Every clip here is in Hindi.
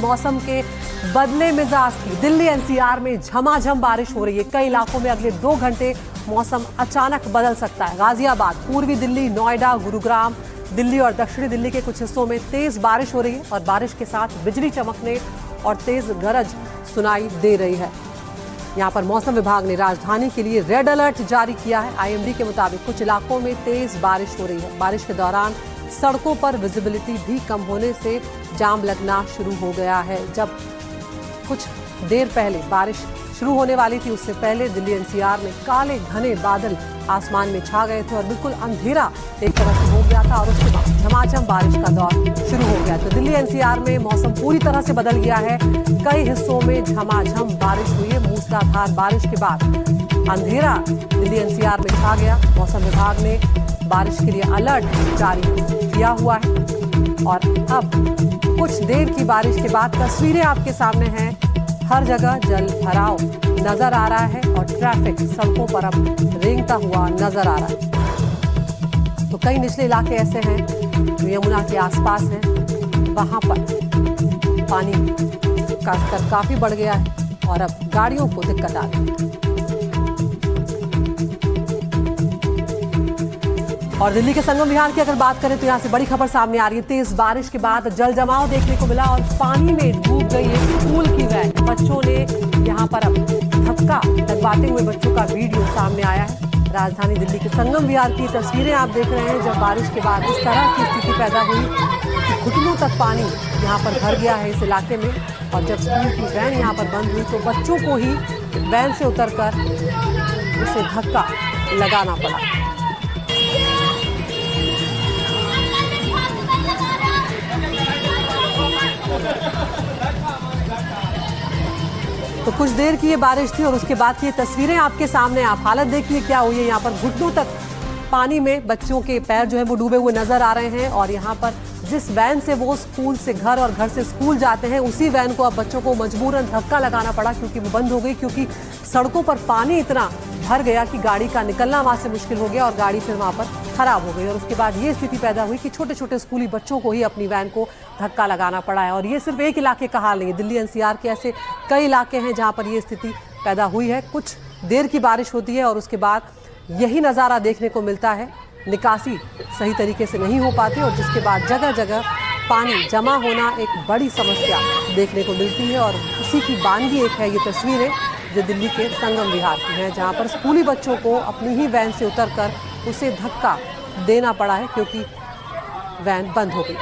मौसम के बदले मिजाज की दिल्ली एनसीआर में झमाझम बारिश हो रही है। कई इलाकों में अगले 2 घंटे मौसम अचानक बदल सकता है। गाजियाबाद, पूर्वी दिल्ली, नोएडा, गुरुग्राम, दिल्ली और दक्षिणी दिल्ली के कुछ हिस्सों में तेज बारिश हो रही है और बारिश के साथ बिजली चमकने और तेज गरज सुनाई दे रही है। यहाँ पर मौसम विभाग ने राजधानी के लिए रेड अलर्ट जारी किया है। आईएमडी के मुताबिक कुछ इलाकों में तेज बारिश हो रही है। बारिश के दौरान सड़कों पर विजिबिलिटी भी कम होने से जाम लगना शुरू हो गया है। जब कुछ देर पहले बारिश शुरू होने वाली थी, उससे पहले दिल्ली एनसीआर में काले घने बादल आसमान में छा गए थे और बिल्कुल अंधेरा एक तरह से हो गया था और उसके बाद झमाझम बारिश का दौर शुरू हो गया। तो दिल्ली एनसीआर में मौसम पूरी तरह से बदल गया है। कई हिस्सों में झमाझम बारिश हुई है। मूसलाधार बारिश के बाद अंधेरा दिल्ली एनसीआर में छा गया। मौसम विभाग ने बारिश के लिए अलर्ट जारी किया हुआ है और अब कुछ देर की बारिश के बाद तस्वीरें आपके सामने हैं। हर जगह जल भराव नजर आ रहा है और ट्रैफिक सड़कों पर अब रेंगता हुआ नजर आ रहा है। तो कई निचले इलाके ऐसे हैं जो यमुना के आसपास हैं, वहां पर पानी का स्तर काफी बढ़ गया है और अब गाड़ियों को दिक्कत आ रही है। और दिल्ली के संगम विहार की अगर बात करें तो यहाँ से बड़ी खबर सामने आ रही है। तेज बारिश के बाद जल जमाव देखने को मिला और पानी में डूब गई एक स्कूल की वैन। बच्चों ने यहाँ पर अब धक्का लगवाते हुए बच्चों का वीडियो सामने आया है। राजधानी दिल्ली के संगम विहार की तस्वीरें आप देख रहे हैं, जब बारिश के बाद इस तरह की स्थिति पैदा हुई कि घुटनों तक पानी यहाँ पर भर गया है इस इलाके में। और जब स्कूल की वैन यहाँ पर बंद हुई तो बच्चों को ही वैन से उतरकर उसे धक्का लगाना पड़ा। तो कुछ देर की ये बारिश थी और उसके बाद की ये तस्वीरें आपके सामने। आप हालत देखिए क्या हुई है। यहाँ पर घुटनों तक पानी में बच्चों के पैर जो है वो डूबे हुए नजर आ रहे हैं और यहाँ पर जिस वैन से वो स्कूल से घर और घर से स्कूल जाते हैं, उसी वैन को अब बच्चों को मजबूरन धक्का लगाना पड़ा क्योंकि वो बंद हो गई, क्योंकि सड़कों पर पानी इतना भर गया कि गाड़ी का निकलना वहां से मुश्किल हो गया और गाड़ी फिर वहां पर खराब हो गई। और उसके बाद ये स्थिति पैदा हुई कि छोटे छोटे स्कूली बच्चों को ही अपनी वैन को धक्का लगाना पड़ा है। और ये सिर्फ एक इलाके का हाल नहीं है, दिल्ली एनसीआर के ऐसे कई इलाके हैं जहां पर ये स्थिति पैदा हुई है। कुछ देर की बारिश होती है और उसके बाद यही नज़ारा देखने को मिलता है। निकासी सही तरीके से नहीं हो पाती और जिसके बाद जगह जगह पानी जमा होना एक बड़ी समस्या देखने को मिलती है। और उसी की बानगी एक है ये तस्वीरें जो दिल्ली के संगम विहार की हैं, जहां पर स्कूली बच्चों को अपनी ही वैन से उतरकर उसे धक्का देना पड़ा है क्योंकि वैन बंद हो गई।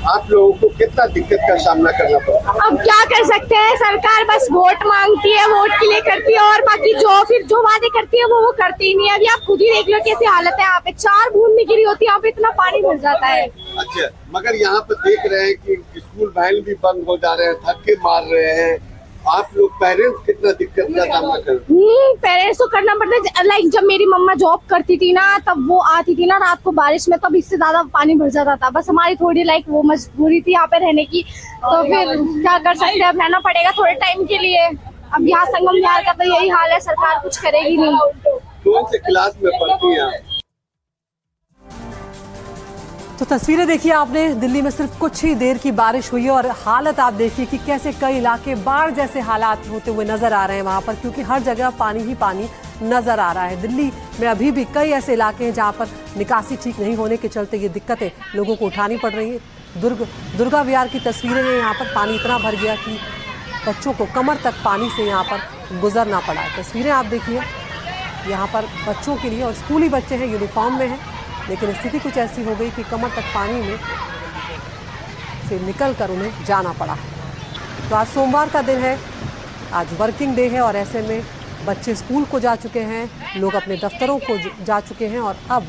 आप लोगों को कितना दिक्कत का सामना करना पड़ा? अब क्या कर सकते हैं, सरकार बस वोट मांगती है, वोट के लिए करती है और बाकी जो वादे करती है वो करती ही नहीं है। अभी आप खुद ही देख लो कैसी हालत है। यहाँ पे 4 बूंद भी गिरी होती है, यहाँ पे इतना पानी भर जाता है। अच्छा, मगर यहाँ पे देख रहे हैं कि स्कूल वैन भी बंद हो जा रहे हैं, धक्के मार रहे हैं। आप लोग पेरेंट्स कितना दिक्कत का सामना कर रहे हैं? पेरेंट्स को करना पड़ता है। लाइक जब मेरी मम्मा जॉब करती थी ना, तब वो आती थी ना रात को बारिश में, तब इससे ज्यादा पानी भर जाता था। बस हमारी थोड़ी वो मजबूरी थी यहाँ पे रहने की, तो फिर क्या कर सकते हैं, अब रहना पड़ेगा थोड़े टाइम के लिए। अब यहाँ संगम विहार का तो यही हाल है, सरकार कुछ करेगी नहीं। कौन से क्लास में पढ़ती हैं? तो तस्वीरें देखिए आपने, दिल्ली में सिर्फ कुछ ही देर की बारिश हुई है और हालत आप देखिए कि कैसे कई इलाके बाढ़ जैसे हालात होते हुए नजर आ रहे हैं वहां पर, क्योंकि हर जगह पानी ही पानी नजर आ रहा है। दिल्ली में अभी भी कई ऐसे इलाके हैं जहां पर निकासी ठीक नहीं होने के चलते ये दिक्कतें लोगों को उठानी पड़ रही है। दुर्गा विहार की तस्वीरें हैं, यहाँ पर पानी इतना भर गया कि बच्चों को कमर तक पानी से यहाँ पर गुजरना पड़ा है। तस्वीरें आप देखिए यहाँ पर बच्चों के लिए, और स्कूली बच्चे हैं, यूनिफॉर्म में हैं, लेकिन स्थिति कुछ ऐसी हो गई कि कमर तक पानी में से निकल कर उन्हें जाना पड़ा। तो आज सोमवार का दिन है, आज वर्किंग डे है और ऐसे में बच्चे स्कूल को जा चुके हैं, लोग अपने दफ्तरों को जा चुके हैं और अब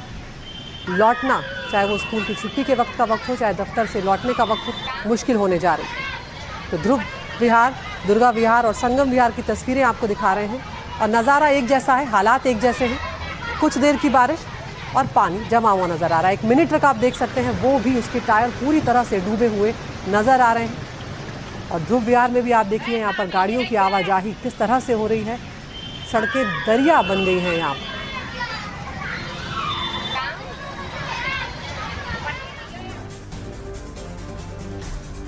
लौटना, चाहे वो स्कूल की छुट्टी के वक्त का वक्त हो, चाहे दफ्तर से लौटने का वक्त हो, मुश्किल होने जा रही है। तो ध्रुव विहार, दुर्गा विहार और संगम विहार की तस्वीरें आपको दिखा रहे हैं और नज़ारा एक जैसा है, हालात एक जैसे हैं। कुछ देर की बारिश और पानी जमा हुआ नजर आ रहा है। एक मिनी ट्रक आप देख सकते हैं, वो भी उसके टायर पूरी तरह से डूबे हुए नजर आ रहे हैं। और ध्रुव विहार में भी आप देखिए यहाँ पर गाड़ियों की आवाजाही किस तरह से हो रही है, सड़कें दरिया बन गई हैं यहाँ पर।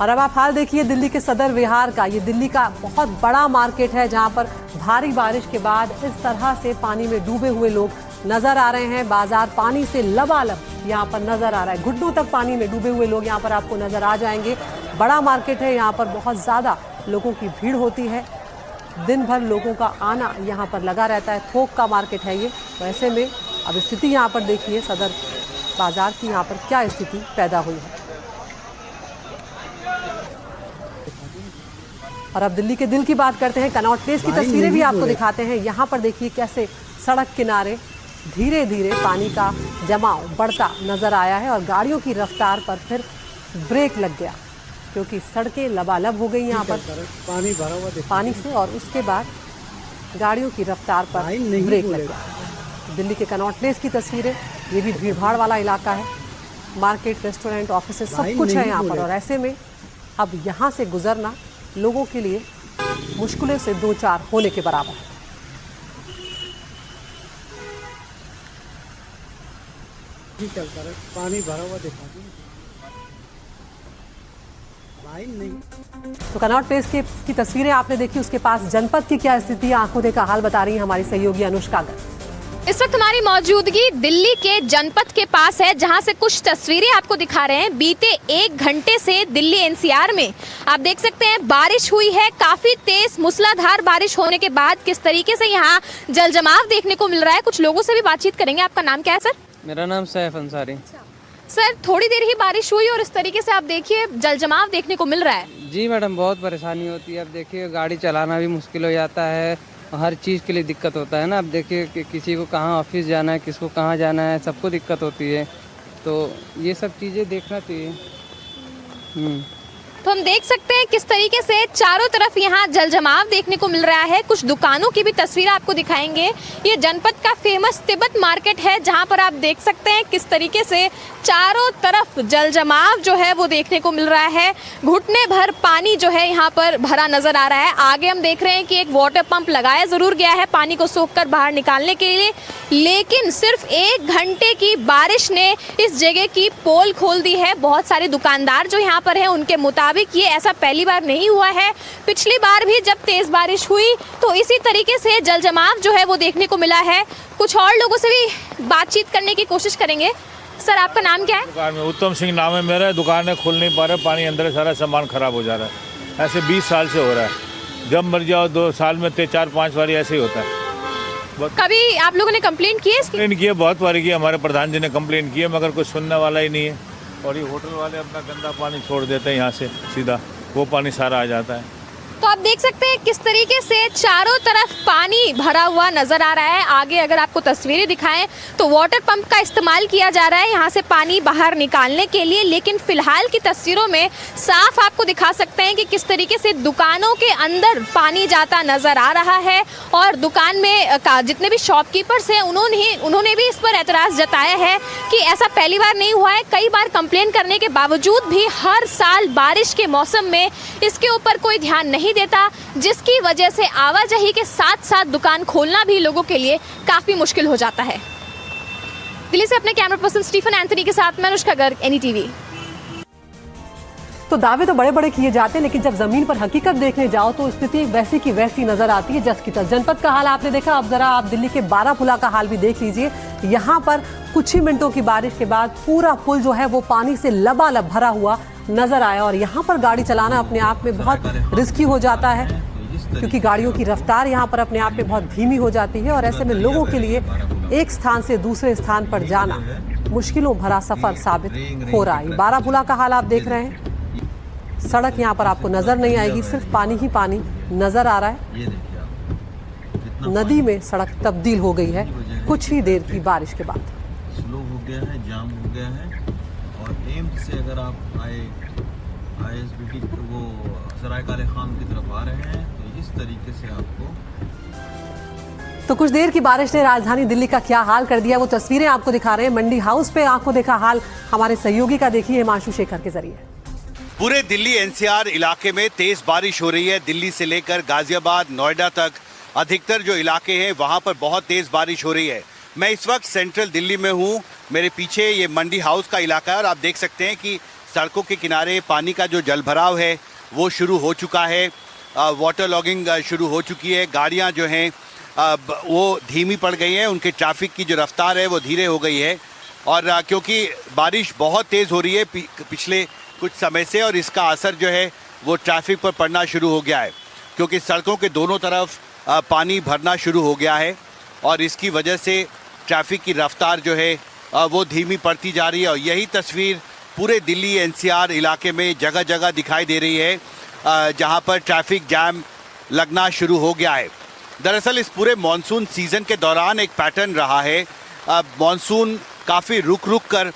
और अब आप हाल देखिए दिल्ली के सदर विहार का। ये दिल्ली का बहुत बड़ा मार्केट है जहां पर भारी बारिश के बाद इस तरह से पानी में डूबे हुए लोग नजर आ रहे हैं। बाजार पानी से लबालब यहाँ पर नजर आ रहा है। घुटनों तक पानी में डूबे हुए लोग यहाँ पर आपको नजर आ जाएंगे। बड़ा मार्केट है, यहाँ पर बहुत ज्यादा लोगों की भीड़ होती है। दिन भर लोगों का आना यहाँ पर लगा रहता है। थोक का मार्केट है ये। तो ऐसे में अब स्थिति यहाँ पर देखिए सदर बाजार की, यहाँ पर क्या स्थिति पैदा हुई है। और अब दिल्ली के दिल की बात करते हैं। कनॉट प्लेस की तस्वीरें भी आपको दिखाते हैं। यहाँ पर देखिए कैसे सड़क किनारे धीरे धीरे पानी का जमाव बढ़ता नजर आया है और गाड़ियों की रफ्तार पर फिर ब्रेक लग गया क्योंकि सड़कें लबालब हो गई यहाँ पर पानी भरा हुआ पानी से, और उसके बाद गाड़ियों की रफ्तार पर ब्रेक लग गया। दिल्ली के कनॉट प्लेस की तस्वीरें, ये भी भीड़भाड़ वाला इलाका है। मार्केट, रेस्टोरेंट, ऑफिस सब कुछ है यहाँ पर। और ऐसे में अब यहाँ से गुजरना लोगों के लिए मुश्किलों से दो चार होने के बराबर है। चलता रहे, पानी भरा हुआ दिखा दी, लाइन नहीं। तो कनॉट प्लेस की तस्वीरें आपने देखी, उसके पास जनपद की क्या स्थिति है, आंखों देखा हाल बता रही है हमारी सहयोगी अनुष्का गर्ग। इस वक्त हमारी मौजूदगी दिल्ली के जनपद के पास है, जहां से कुछ तस्वीरें आपको दिखा रहे हैं। बीते 1 घंटे से दिल्ली एनसीआर में आप देख सकते हैं बारिश हुई है। काफी तेज मूसलाधार बारिश होने के बाद किस तरीके से यहाँ जल जमाव देखने को मिल रहा है। कुछ लोगों से भी बातचीत करेंगे। आपका नाम क्या है सर? मेरा नाम सैफ अंसारी। सर, थोड़ी देर ही बारिश हुई और इस तरीके से आप देखिए जल जमाव देखने को मिल रहा है। जी मैडम, बहुत परेशानी होती है। अब देखिए गाड़ी चलाना भी मुश्किल हो जाता है, हर चीज़ के लिए दिक्कत होता है ना। अब देखिए कि किसी को कहाँ ऑफिस जाना है, किसको कहाँ जाना है, सबको दिक्कत होती है। तो ये सब चीज़ें देखना चाहिए। तो हम देख सकते हैं किस तरीके से चारों तरफ यहाँ जल जमाव देखने को मिल रहा है। कुछ दुकानों की भी तस्वीर आपको दिखाएंगे। ये जनपद का फेमस तिब्बत मार्केट है, जहाँ पर आप देख सकते हैं किस तरीके से चारों तरफ जल जमाव जो है वो देखने को मिल रहा है। घुटने भर पानी जो है यहाँ पर भरा नजर आ रहा है। आगे हम देख रहे हैं कि एक वाटर पंप लगाया जरूर गया है पानी को सोखकर बाहर निकालने के लिए, लेकिन सिर्फ 1 घंटे की बारिश ने इस जगह की पोल खोल दी है। बहुत सारे दुकानदार जो यहाँ पर हैं उनके मुताबिक ये ऐसा पहली बार नहीं हुआ है। पिछली बार भी जब तेज बारिश हुई तो इसी तरीके से जल जमाव जो है वो देखने को मिला है। कुछ और लोगों से भी बातचीत करने की कोशिश करेंगे। सर, आपका नाम क्या है? दुकान में उत्तम सिंह नाम है मेरा। दुकान है, खुल नहीं पा रहा, पानी अंदर सारा सामान खराब हो जा रहा है। ऐसे 20 साल से हो रहा है। जब मर जाओ 2 साल में 4-5 बार ऐसे ही होता है। कभी आप लोगों ने कंप्लेंट की है? कंप्लेंट किया, बहुत बार किया। हमारे प्रधान जी ने कंप्लेंट किया, मगर कुछ सुनने वाला ही नहीं है। और ये होटल वाले अपना गंदा पानी छोड़ देते हैं यहाँ से सीधा, वो पानी सारा आ जाता है। तो आप देख सकते हैं किस तरीके से चारों तरफ पानी भरा हुआ नजर आ रहा है। आगे अगर आपको तस्वीरें दिखाएं तो वाटर पंप का इस्तेमाल किया जा रहा है यहाँ से पानी बाहर निकालने के लिए, लेकिन फिलहाल की तस्वीरों में साफ आपको दिखा सकते हैं कि किस तरीके से दुकानों के अंदर पानी जाता नजर आ रहा है। और दुकान में जितने भी शॉपकीपर्स हैं उन्होंने भी इस पर एतराज़ जताया है कि ऐसा पहली बार नहीं हुआ है। कई बार कंप्लेन करने के बावजूद भी हर साल बारिश के मौसम में इसके ऊपर कोई ध्यान नहीं देता, जिसकी वजह से आवाजाही के साथ साथ दुकान खोलना भी लोगों के लिए काफी मुश्किल हो जाता है। दिल्ली से अपने कैमरा पर्सन स्टीफन एंथनी के साथ मैं अनुष्का गर्ग, एनडीटीवी। तो दावे तो बड़े बड़े किए जाते हैं, लेकिन जब जमीन पर हकीकत देखने जाओ तो स्थिति वैसी की वैसी नजर आती है जस की तस। जनपद का हाल आपने देखा, अब जरा आप दिल्ली के बारापुला का हाल भी देख लीजिए। यहाँ पर कुछ ही मिनटों की बारिश के बाद पूरा पुल जो है वो पानी से लबालब भरा हुआ नजर आया। और यहाँ पर गाड़ी चलाना अपने आप में बहुत रिस्की हो जाता है क्योंकि गाड़ियों की रफ्तार यहाँ पर अपने आप में बहुत धीमी हो जाती है। और ऐसे में लोगों के लिए एक स्थान से दूसरे स्थान पर जाना मुश्किलों भरा सफर साबित हो रहा है। बारापुला का हाल आप देख रहे हैं। सड़क यहाँ पर आपको नजर नहीं आएगी, सिर्फ पानी ही पानी नजर आ रहा है। नदी में सड़क तब्दील हो गई है कुछ ही देर की बारिश के बाद। स्लो हो गया है, जाम हो गया है। और एम्स से अगर आप ISBT वो सराय काले खान की तरफ आ रहे हैं तो इस तरीके से आपको। तो कुछ देर की बारिश ने राजधानी दिल्ली का क्या हाल कर दिया, वो तस्वीरें आपको दिखा रहे हैं। मंडी हाउस पे आंखों देखा हाल हमारे सहयोगी का देखिए हिमांशु शेखर के जरिए। पूरे दिल्ली NCR इलाके में तेज बारिश हो रही है। दिल्ली से लेकर गाजियाबाद, नोएडा तक अधिकतर जो इलाके हैं वहां पर बहुत तेज बारिश हो रही है। मैं इस वक्त सेंट्रल दिल्ली में हूं। मेरे पीछे ये मंडी हाउस का इलाका है और आप देख सकते हैं कि सड़कों के किनारे पानी का जो जल भराव है वो शुरू हो चुका है, वाटर लॉगिंग शुरू हो चुकी है, गाड़ियां जो हैं वो धीमी पड़ गई हैं, उनके ट्रैफिक की जो रफ्तार है वो धीरे हो गई है। और क्योंकि बारिश बहुत तेज़ हो रही है पिछले कुछ समय से, और इसका असर जो है वो ट्रैफिक पर पड़ना शुरू हो गया है, क्योंकि सड़कों के दोनों तरफ पानी भरना शुरू हो गया है और इसकी वजह से ट्रैफिक की रफ्तार जो है वो धीमी पड़ती जा रही है। और यही तस्वीर पूरे दिल्ली एनसीआर इलाके में जगह जगह दिखाई दे रही है, जहां पर ट्रैफिक जैम लगना शुरू हो गया है। दरअसल इस पूरे मॉनसून सीज़न के दौरान एक पैटर्न रहा है, मॉनसून काफ़ी रुक रुक कर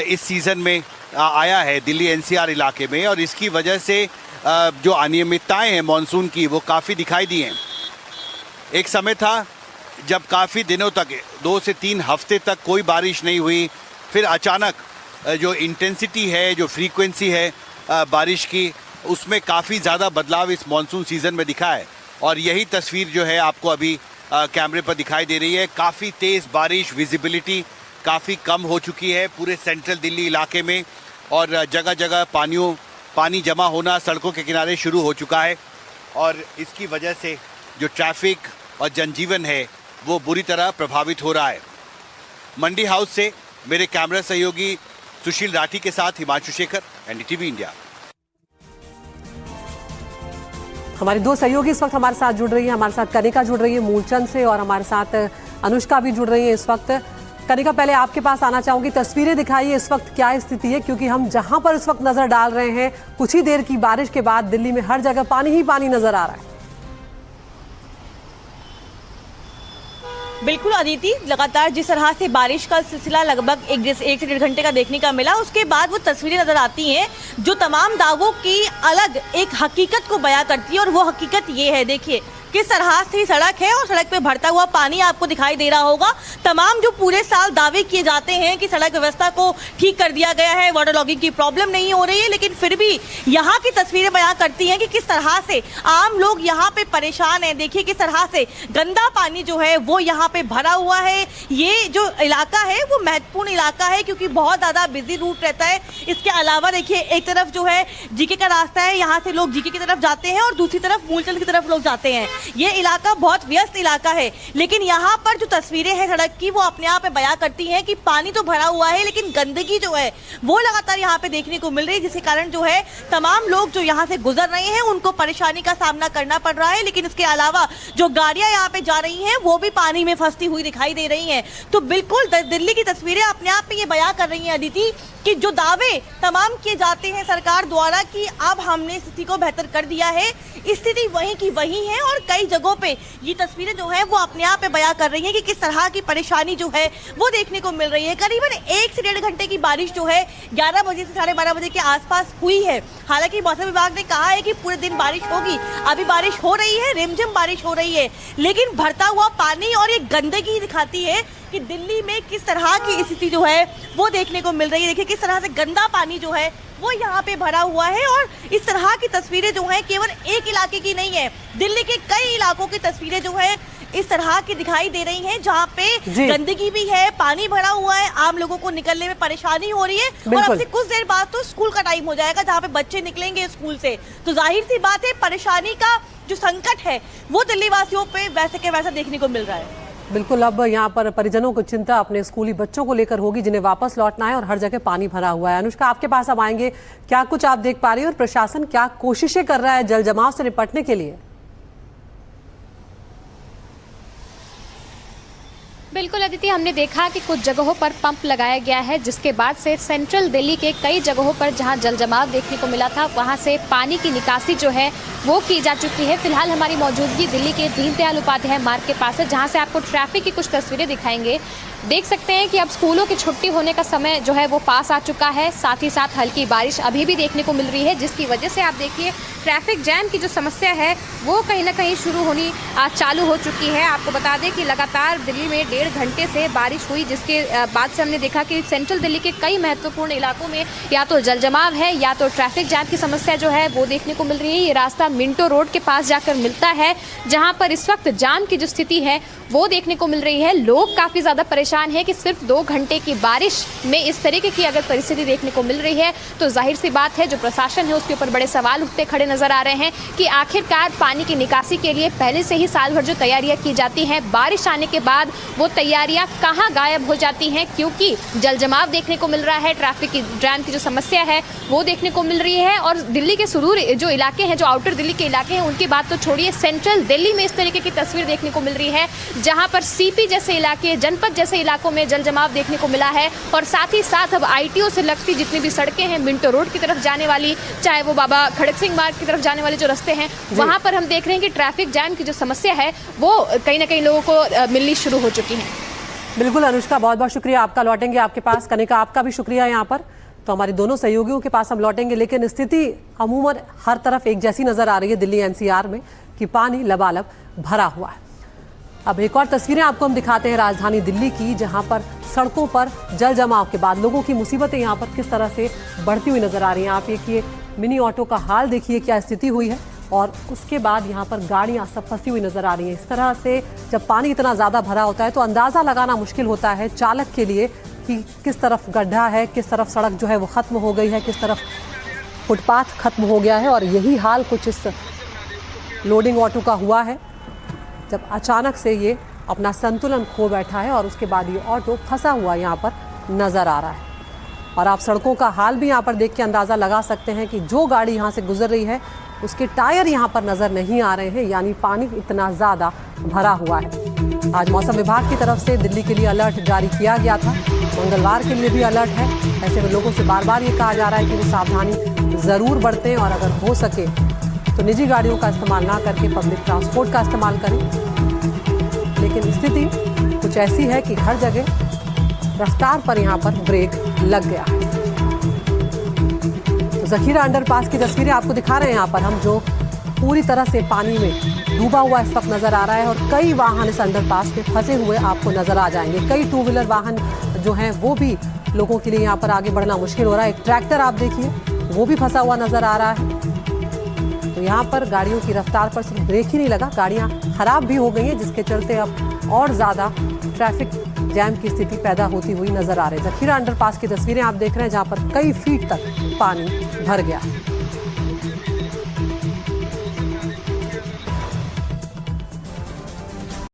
इस सीज़न में आया है दिल्ली एनसीआर इलाके में, और इसकी वजह से जो अनियमितताएं हैं मॉनसून की वो काफ़ी दिखाई दी हैं। एक समय था जब काफ़ी दिनों तक 2 से 3 हफ्ते तक कोई बारिश नहीं हुई, फिर अचानक जो इंटेंसिटी है, जो फ्रीक्वेंसी है बारिश की, उसमें काफ़ी ज़्यादा बदलाव इस मॉनसून सीज़न में दिखा है। और यही तस्वीर जो है आपको अभी कैमरे पर दिखाई दे रही है। काफ़ी तेज़ बारिश, विजिबिलिटी काफ़ी कम हो चुकी है पूरे सेंट्रल दिल्ली इलाके में, और जगह जगह पानी जमा होना सड़कों के किनारे शुरू हो चुका है, और इसकी वजह से जो ट्रैफिक और जनजीवन है वो बुरी तरह प्रभावित हो रहा है। मंडी हाउस से मेरे कैमरा सहयोगी सुशील राठी के साथ हिमांशु शेखर, एनडीटीवी इंडिया। हमारी 2 सहयोगी इस वक्त हमारे साथ जुड़ रही है। हमारे साथ कनिका जुड़ रही है मूलचंद से, और हमारे साथ अनुष्का भी जुड़ रही है इस वक्त। कनिका, पहले आपके पास आना चाहूंगी, तस्वीरें दिखाइए इस वक्त क्या स्थिति है, क्योंकि हम जहां पर इस वक्त नजर डाल रहे हैं, कुछ ही देर की बारिश के बाद दिल्ली में हर जगह पानी ही पानी नजर आ रहा है। बिल्कुल अदिति, लगातार जिस तरह से बारिश का सिलसिला लगभग 1 से 1.5 घंटे का देखने का मिला, उसके बाद वो तस्वीरें नजर आती हैं जो तमाम दावों की अलग एक हकीकत को बयां करती है। और वो हकीकत ये है, देखिए किस तरह से सड़क है और सड़क पे भरता हुआ पानी आपको दिखाई दे रहा होगा। तमाम जो पूरे साल दावे किए जाते हैं कि सड़क व्यवस्था को ठीक कर दिया गया है, वाटर लॉगिंग की प्रॉब्लम नहीं हो रही है, लेकिन फिर भी यहाँ की तस्वीरें बयां करती हैं कि किस तरह से आम लोग यहाँ पे परेशान हैं। देखिए किस तरह से गंदा पानी जो है वो यहाँ पे भरा हुआ है। ये जो इलाका है वो महत्वपूर्ण इलाका है, क्योंकि बहुत ज़्यादा बिजी रूट रहता है। इसके अलावा देखिए एक तरफ जो है जीके का रास्ता है, यहाँ से लोग जीके की तरफ जाते हैं, और दूसरी तरफ मूलचंद की तरफ लोग जाते हैं। ये इलाका बहुत व्यस्त इलाका है, लेकिन यहाँ पर जो तस्वीरें हैं सड़क की वो अपने आप में बयां करती हैं कि पानी तो भरा हुआ है, लेकिन गंदगी जो है वो लगातार यहाँ पे देखने को मिल रही है, जिसके कारण जो है तमाम लोग जो यहाँ से गुजर रहे हैं उनको परेशानी का सामना करना पड़ रहा है। लेकिन इसके अलावा जो गाड़ियां यहाँ पे जा रही हैं वो भी पानी में फंसती हुई दिखाई दे रही हैं। तो बिल्कुल दिल्ली की तस्वीरें अपने आप में ये बयां कर रही हैं अदिति कि जो दावे तमाम किए जाते हैं सरकार द्वारा कि अब हमने स्थिति को बेहतर कर दिया है, स्थिति वहीं की वहीं है। और कई जगहों पे ये तस्वीरें जो है वो अपने आप में बयां कर रही हैं कि किस तरह की परेशानी जो है वो देखने को मिल रही है। करीबन 1 से 1.5 घंटे की बारिश जो है 11 बजे से 12:30 बजे के आसपास हुई है। हालांकि मौसम विभाग ने कहा है कि पूरे दिन बारिश होगी, अभी बारिश हो रही है, रिमझिम बारिश हो रही है, लेकिन भरता हुआ पानी और ये गंदगी दिखाती है कि दिल्ली में किस तरह की स्थिति जो है वो देखने को मिल रही है। देखिए किस तरह से गंदा पानी जो है वो यहाँ पे भरा हुआ है, और इस तरह की तस्वीरें जो हैं केवल एक इलाके की नहीं है, दिल्ली के कई इलाकों की तस्वीरें जो है इस तरह की दिखाई दे रही हैं, जहाँ पे गंदगी भी है, पानी भरा हुआ है, आम लोगों को निकलने में परेशानी हो रही है। और अब से कुछ देर बाद तो स्कूल का टाइम हो जाएगा, जहाँ पे बच्चे निकलेंगे स्कूल से, तो जाहिर सी बात है परेशानी का जो संकट है वो दिल्ली वासियों पे वैसे के वैसा देखने को मिल रहा है। बिल्कुल, अब यहाँ पर परिजनों को चिंता अपने स्कूली बच्चों को लेकर होगी जिन्हें वापस लौटना है, और हर जगह पानी भरा हुआ है। अनुष्का, आपके पास अब आएंगे, क्या कुछ आप देख पा रही हैं और प्रशासन क्या कोशिशें कर रहा है जल जमाव से निपटने के लिए? बिल्कुल अदिति, हमने देखा कि कुछ जगहों पर पंप लगाया गया है, जिसके बाद से सेंट्रल दिल्ली के कई जगहों पर जहां जल जमाव देखने को मिला था वहां से पानी की निकासी जो है वो की जा चुकी है। फिलहाल हमारी मौजूदगी दिल्ली के दीनदयाल उपाध्याय मार्ग के पास है, जहां से आपको ट्रैफिक की कुछ तस्वीरें दिखाएंगे। देख सकते हैं कि अब स्कूलों की छुट्टी होने का समय जो है वो पास आ चुका है, साथ ही साथ हल्की बारिश अभी भी देखने को मिल रही है, जिसकी वजह से आप देखिए ट्रैफिक जैम की जो समस्या है वो कहीं ना कहीं शुरू होनी चालू हो चुकी है। आपको बता दें कि लगातार दिल्ली में 1.5 घंटे से बारिश हुई, जिसके बाद से हमने देखा कि सेंट्रल दिल्ली के कई महत्वपूर्ण इलाकों में या तो जल जमाव है या तो ट्रैफिक जैम की समस्या जो है वो देखने को मिल रही है। ये रास्ता मिंटो रोड के पास जाकर मिलता है, जहाँ पर इस वक्त जाम की जो स्थिति है वो देखने को मिल रही है। लोग काफ़ी ज़्यादा परेशान परेशान है कि सिर्फ 2 घंटे की बारिश में इस तरीके की अगर परिस्थिति देखने को मिल रही है तो जाहिर सी बात है जो प्रशासन है उसके ऊपर बड़े सवाल उठते खड़े नजर आ रहे हैं कि आखिरकार पानी की निकासी के लिए पहले से ही साल भर जो तैयारियां की जाती हैं, बारिश आने के बाद वो तैयारियां कहां गायब हो जाती हैं, क्योंकि जल जमाव देखने को मिल रहा है, ट्रैफिक की जैम की जो समस्या है वो देखने को मिल रही है। और दिल्ली के सुदूर जो इलाके हैं, जो आउटर दिल्ली के इलाके हैं, उनकी बात तो छोड़िए, सेंट्रल दिल्ली में इस तरीके की तस्वीर देखने को मिल रही है जहां पर सीपी जैसे इलाके, जनपद जैसे इलाकों में जल जमाव देखने को मिला है। और साथ ही साथ अब ITO से लगती जितनी भी सड़कें हैं, मिंटो रोड की तरफ जाने वाली, चाहे वो बाबा खड़क सिंह मार्ग की तरफ जाने वाले जो रास्ते हैं, वहां पर हम देख रहे हैं कि ट्रैफिक जैम की जो समस्या है वो कहीं ना कहीं लोगों को मिलनी शुरू हो चुकी है। बिल्कुल अनुष्का, बहुत बहुत शुक्रिया आपका। लौटेंगे आपके पास। कनिका, आपका भी शुक्रिया यहाँ पर। तो हमारे दोनों सहयोगियों के पास हम लौटेंगे, लेकिन स्थिति अमूमन हर तरफ एक जैसी नजर आ रही है दिल्ली NCR में कि पानी लबालब भरा हुआ है। अब एक और तस्वीरें आपको हम दिखाते हैं राजधानी दिल्ली की, जहां पर सड़कों पर जल जमाव के बाद लोगों की मुसीबतें यहाँ पर किस तरह से बढ़ती हुई नजर आ रही हैं। आप ये मिनी ऑटो का हाल देखिए, क्या स्थिति हुई है, और उसके बाद यहाँ पर गाड़ियाँ सब फंसी हुई नजर आ रही हैं। इस तरह से जब पानी इतना ज़्यादा भरा होता है तो अंदाज़ा लगाना मुश्किल होता है चालक के लिए कि किस तरफ गड्ढा है, किस तरफ सड़क जो है वो ख़त्म हो गई है, किस तरफ फुटपाथ खत्म हो गया है। और यही हाल कुछ इस लोडिंग ऑटो का हुआ है, जब अचानक से ये अपना संतुलन खो बैठा है और उसके बाद ये ऑटो फंसा हुआ यहाँ पर नज़र आ रहा है। और आप सड़कों का हाल भी यहाँ पर देख के अंदाज़ा लगा सकते हैं कि जो गाड़ी यहाँ से गुजर रही है उसके टायर यहाँ पर नज़र नहीं आ रहे हैं, यानी पानी इतना ज़्यादा भरा हुआ है। आज मौसम विभाग की तरफ से दिल्ली के लिए अलर्ट जारी किया गया था, मंगलवार के लिए भी अलर्ट है। ऐसे में लोगों से बार बार ये कहा जा रहा है कि वो सावधानी ज़रूर बरतें और अगर हो सके तो निजी गाड़ियों का इस्तेमाल ना करके पब्लिक ट्रांसपोर्ट का इस्तेमाल करें। लेकिन स्थिति कुछ ऐसी है कि हर जगह रफ्तार पर यहाँ पर ब्रेक लग गया है। तो जखीरा अंडरपास की तस्वीरें आपको दिखा रहे हैं यहाँ पर हम, जो पूरी तरह से पानी में डूबा हुआ इस वक्त नज़र आ रहा है। और कई वाहन इस अंडरपास में फंसे हुए आपको नज़र आ जाएंगे। कई 2 व्हीलर वाहन जो हैं वो भी लोगों के लिए यहाँ पर आगे बढ़ना मुश्किल हो रहा है। एक ट्रैक्टर आप देखिए, वो भी फंसा हुआ नज़र आ रहा है। तो यहाँ पर गाड़ियों की रफ्तार पर सिर्फ ब्रेक ही नहीं लगा, गाड़ियाँ खराब भी हो गई हैं, जिसके चलते अब और ज़्यादा ट्रैफिक जैम की स्थिति पैदा होती हुई नजर आ रही है। जखीरा अंडरपास की तस्वीरें आप देख रहे हैं, जहाँ पर कई फीट तक पानी भर गया है।